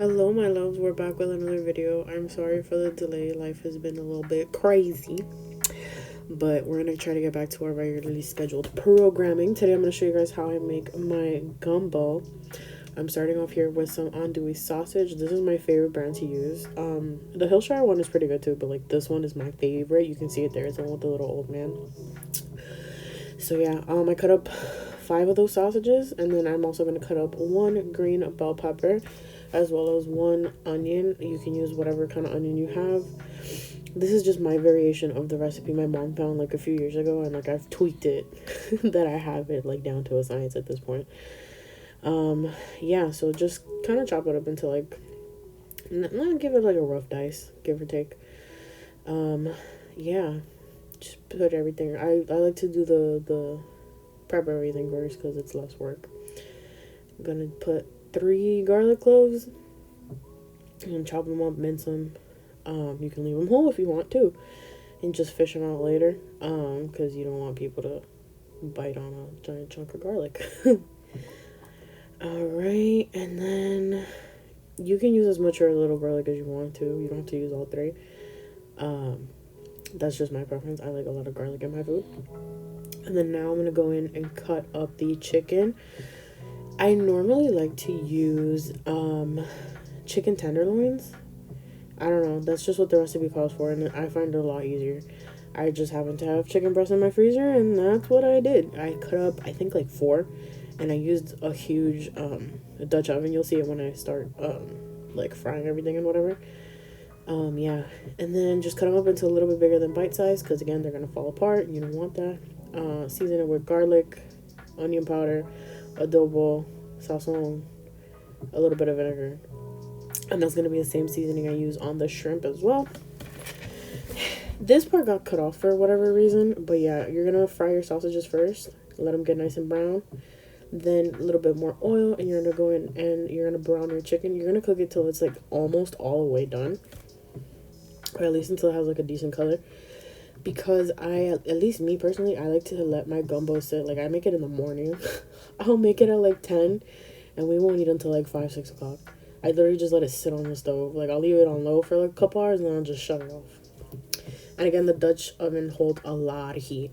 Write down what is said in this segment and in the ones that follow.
Hello my loves, we're back with another video. I'm sorry for the delay. Life has been a little bit crazy, but we're gonna try to get back to our regularly scheduled programming. Today I'm gonna show you guys how I make my gumbo. I'm starting off here with some Andouille Sausage. This is my favorite brand to use. The Hillshire one is pretty good too, but like this one is my favorite. You can see it there. It's the one with the little old man. So yeah, I cut up 5 of those sausages, and then I'm also gonna cut up 1 green bell pepper, as well as 1 onion. You can use whatever kind of onion you have. This is just my variation of the recipe my mom found like a few years ago, and like I've tweaked it that I have it like down to a science at this point. Yeah, so just kind of chop it up into like, not give it like a rough dice, give or take. Yeah, just put everything. I like to do the prep everything first because it's less work. I'm gonna put 3 garlic cloves and chop them up, mince them. You can leave them whole if you want to, and just fish them out later. Because you don't want people to bite on a giant chunk of garlic. Alright, and then you can use as much or a little garlic as you want to. You don't have to use all 3. That's just my preference. I like a lot of garlic in my food. And then now I'm going to go in and cut up the chicken. I normally like to use chicken tenderloins. I don't know. That's just what the recipe calls for, and I find it a lot easier. I just happen to have chicken breast in my freezer, and that's what I did. I cut up, I think, like 4. And I used a huge Dutch oven. You'll see it when I start like frying everything and whatever. Yeah, and then just cut them up into a little bit bigger than bite size, because again they're gonna fall apart. You don't want that. Season it with garlic, onion powder, adobo, Sazon, a little bit of vinegar, and that's gonna be the same seasoning I use on the shrimp as well. This part got cut off for whatever reason, but yeah, you're gonna fry your sausages first, let them get nice and brown. Then a little bit more oil, and you're gonna go in and you're gonna brown your chicken. You're gonna cook it till it's like almost all the way done, or at least until it has like a decent color. Because at least me personally, I like to let my gumbo sit. Like I make it in the morning. I'll make it at like 10, and we won't eat until like 5-6 o'clock. I literally just let it sit on the stove. Like I'll leave it on low for like a couple hours, and then I'll just shut it off. And again, the Dutch oven holds a lot of heat.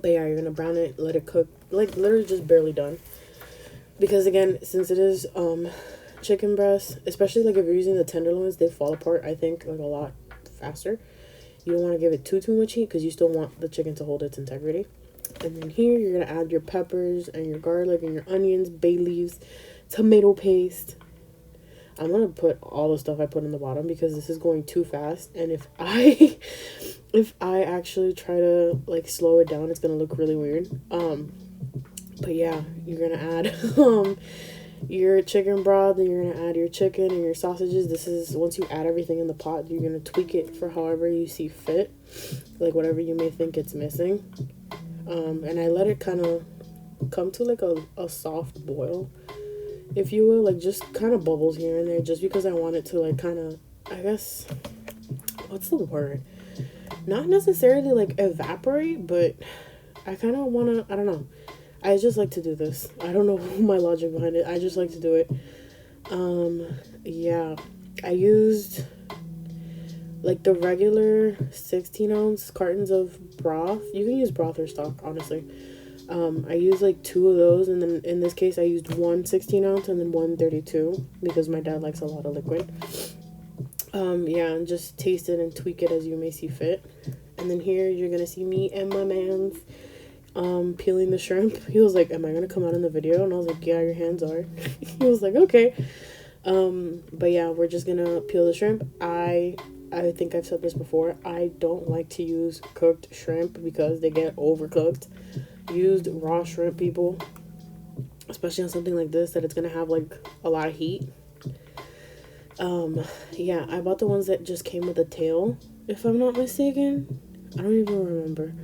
But yeah, you're gonna brown it, let it cook, like literally just barely done. Because again, since it is chicken breast, especially like if you're using the tenderloins, they fall apart, I think, like a lot faster. You don't want to give it too much heat because you still want the chicken to hold its integrity. And then here you're gonna add your peppers and your garlic and your onions, bay leaves, tomato paste. I'm gonna put all the stuff I put in the bottom because this is going too fast, and if I actually try to like slow it down, it's gonna look really weird. But yeah, you're gonna add your chicken broth, and you're gonna add your chicken and your sausages. This is, once you add everything in the pot, you're gonna tweak it for however you see fit, like whatever you may think it's missing. And I let it kind of come to like a soft boil, if you will, like just kind of bubbles here and there, just because I want it to like kind of, I guess, what's the word? Not necessarily like evaporate, but I kind of want to, I don't know. I just like to do this. I don't know my logic behind it. I just like to do it. Yeah, I used like the regular 16-ounce cartons of broth. You can use broth or stock, honestly. I used like 2 of those, and then in this case I used 1 16-ounce and then 1 32 because my dad likes a lot of liquid. Yeah, and just taste it and tweak it as you may see fit. And then here you're gonna see me and my man's peeling the shrimp. He was like, "Am I gonna come out in the video?" And I was like, "Yeah, your hands are." He was like, "Okay." But yeah, we're just gonna peel the shrimp. I think I've said this before. I don't like to use cooked shrimp because they get overcooked. Used raw shrimp, people, especially on something like this that it's gonna have like a lot of heat. Yeah, I bought the ones that just came with a tail, if I'm not mistaken. I don't even remember.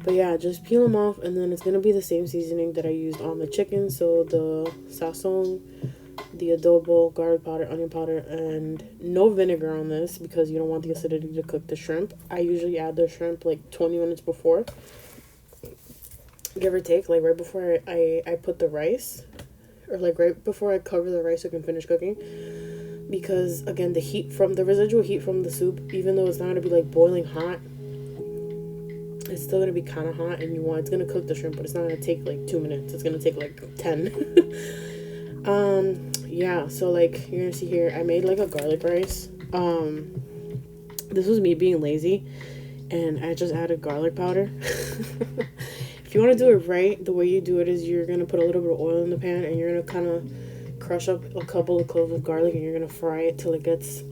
But yeah, just peel them off, and then it's gonna be the same seasoning that I used on the chicken. So the Sazon, the adobo, garlic powder, onion powder, and no vinegar on this because you don't want the acidity to cook the shrimp. I usually add the shrimp like 20 minutes before, give or take, like right before I put the rice. or like right before I cover the rice so it can finish cooking. Because again, the heat from the residual heat from the soup, even though it's not gonna be like boiling hot, it's still gonna be kind of hot, and it's gonna cook the shrimp, but it's not gonna take like 2 minutes. It's gonna take like 10. Yeah, so like you're gonna see here, I made like a garlic rice. This was me being lazy, and I just added garlic powder. If you want to do it right, the way you do it is you're gonna put a little bit of oil in the pan, and you're gonna kind of crush up a couple of cloves of garlic, and you're gonna fry it till it gets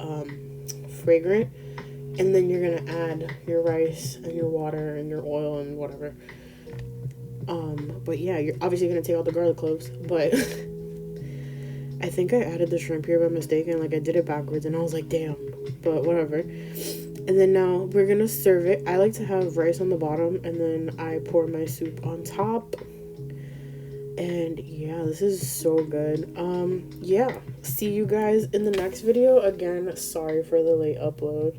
fragrant, and then you're gonna add your rice and your water and your oil and whatever. But yeah, you're obviously gonna take out the garlic cloves, but I think I added the shrimp here by mistake, and like I did it backwards, and I was like, damn, but whatever. And then now we're gonna serve it. I like to have rice on the bottom, and then I pour my soup on top. And yeah, this is so good. Yeah, see you guys in the next video. Again, sorry for the late upload.